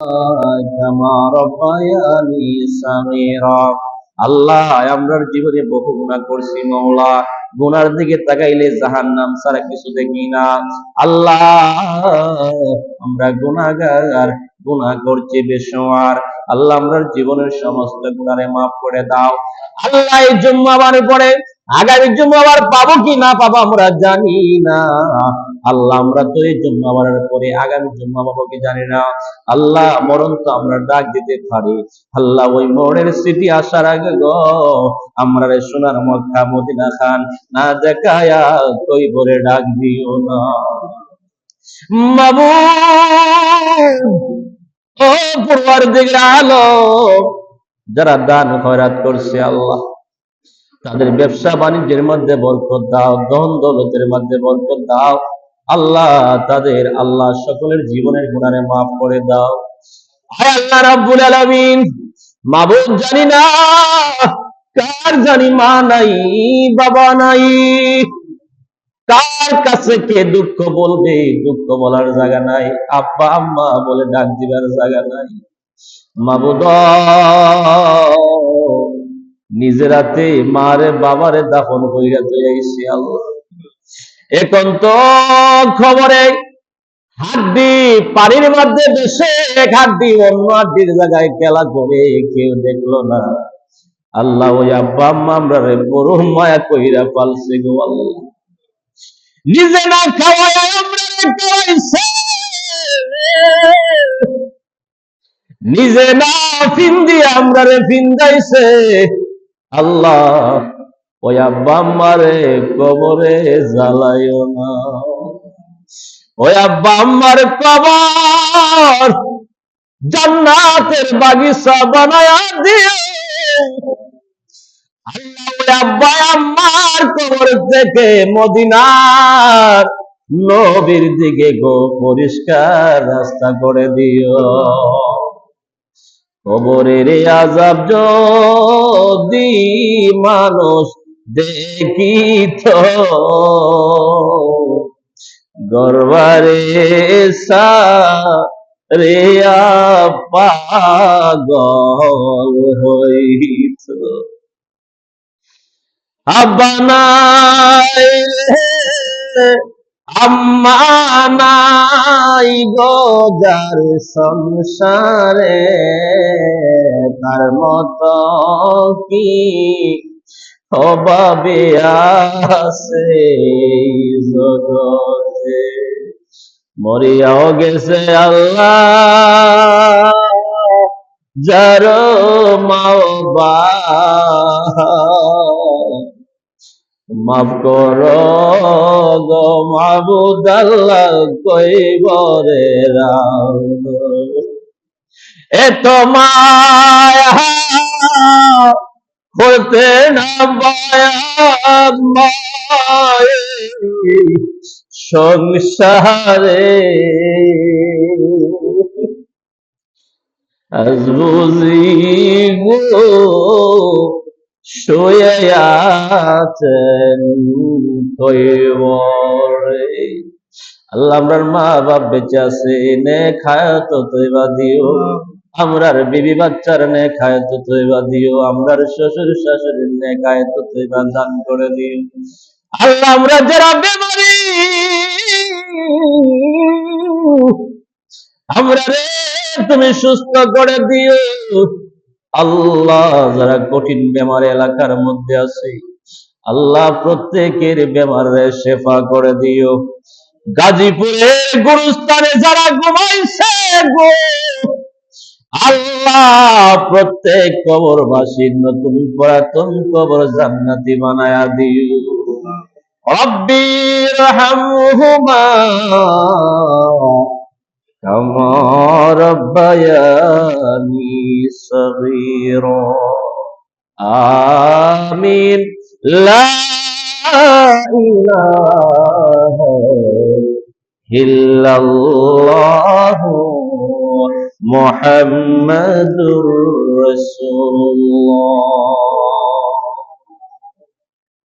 কামা রাব্বায়ানি সাগীরা। আল্লাহ, আমরার জীবনে বহু গুনাহ করছি মাওলা। গুনার দিকে তাকাইলে জাহান্নাম ছাড়া কিছু দেখি না। আল্লাহ, আমরা গুনাহগার, গুনাহ করছি বেশুমার। আল্লাহ, আমরার জীবনের সমস্ত গুনাহে মাফ করে দাও। আল্লাহ, এই জুম্মা আবার পরে আগামী জুম্মা আবার পাবো কি না পাবো আমরা জানি না। আল্লাহ, আমরা তো এই জুম্মা আবার পরে আগামী জুম্মা পাবো কি জানি না। আল্লাহ, মরণ তো আমরা ডাক দিতে পারি। আল্লাহ, ওই মরণের স্মৃতি আসার আগে গো আমরা সোনার মক্কা মদিনা খান না দেখায়া কই ভরে ডাক দিও না মাবুদ। ও পরওয়ারদিগার আলম, যারা দান খয়রাত করছে আল্লাহ, তাদের ব্যবসা বাণিজ্যের মধ্যে বরকত দাও, ধন দৌলতের মধ্যে বরকত দাও। আল্লাহ, তাদের আল্লাহ সকলের জীবনের গুনাহে মাফ করে দাও। হায় আল্লাহ রাব্বুল আলামিন, মাবুদ, জানি না কার জানি মা নাই, বাবা নাই, কার কাছে কে দুঃখ বলবে, দুঃখ বলার জায়গা নাই, আব্বা আম্মা বলে ডাক দিবার জায়গা নাই। মাবুদ, নিজের হাতে মারে বাবারে দাফন কইরা তো আইছি আল্লাহ। এখন তো খবরে হাড্ডি পানির মধ্যে দেশে এক হাড্ডি অন্য হাড্ডির জায়গায় খেলা করে কেউ দেখলো না। আল্লাহ, ওই আব্বা আম্মা আমরা বড় মায়া কইরা পালছে গো আল্লাহ। নিজে না খাওয়ায় আমরা খাওয়াইছে, নিজে না ফিন্দি আমরা ফিন্দাইছে। আল্লাহ, ওই আব্বা আম্মারে কবরে জ্বালাইও না, ওই আব্বা আম্মার কবর জান্নাতের বাগিচা বানায়া দিও। আল্লাহ, ওই আব্বা আম্মার কবর থেকে মদিনার নবীর দিকে গো পরিষ্কার রাস্তা করে দিও। কবরের আযাব যদি মানুষ দেখিত, গর্বারে সারিয়া পাগল হইত। আব্বা নাই, আম্মা নাই গো যার সংসারে, তার মতো কি অভাবে আছে জগতে। মরিয়াও গেছে আল্লাহ যার মা বাবা, মাফ করো গো মাবুদ আল্লাহ কইবরে রাও। এত মায়া হতে না সংসারে, আজ বুঝি গো শুয়ে আছেন কইবরে। আল্লাহ, আমরার মা বাপ বেঁচে আছে, নে খায় তো তৈবা দিও। আমরার বিবি বাচ্চার নে খায় তো তৈবা দিও। আমরার শ্বশুর শাশুড়ির নে খায় তো তৈবা দান করে দিও। আল্লাহ, আমরা যারা বেমারি, আমরা রে তুমি সুস্থ করে দিও। আল্লাহ, যারা কঠিন বেমার এলাকার মধ্যে আছে, আল্লাহ প্রত্যেকের বেমারে শেফা করে দিও। গাজীপুরের গুরুস্থানে যারা ঘুমাইছে গো আল্লাহ, প্রত্যেক কবরবাসীর নতুন পুরাতন কবর জান্নাতি বানায়া দিও। রব্বি রহমহুমা কামা রাব্বায়ানি সগীরা। আমিন। লা ইলাহা ইল্লাল্লাহু মুহাম্মাদুর রাসূলুল্লাহ।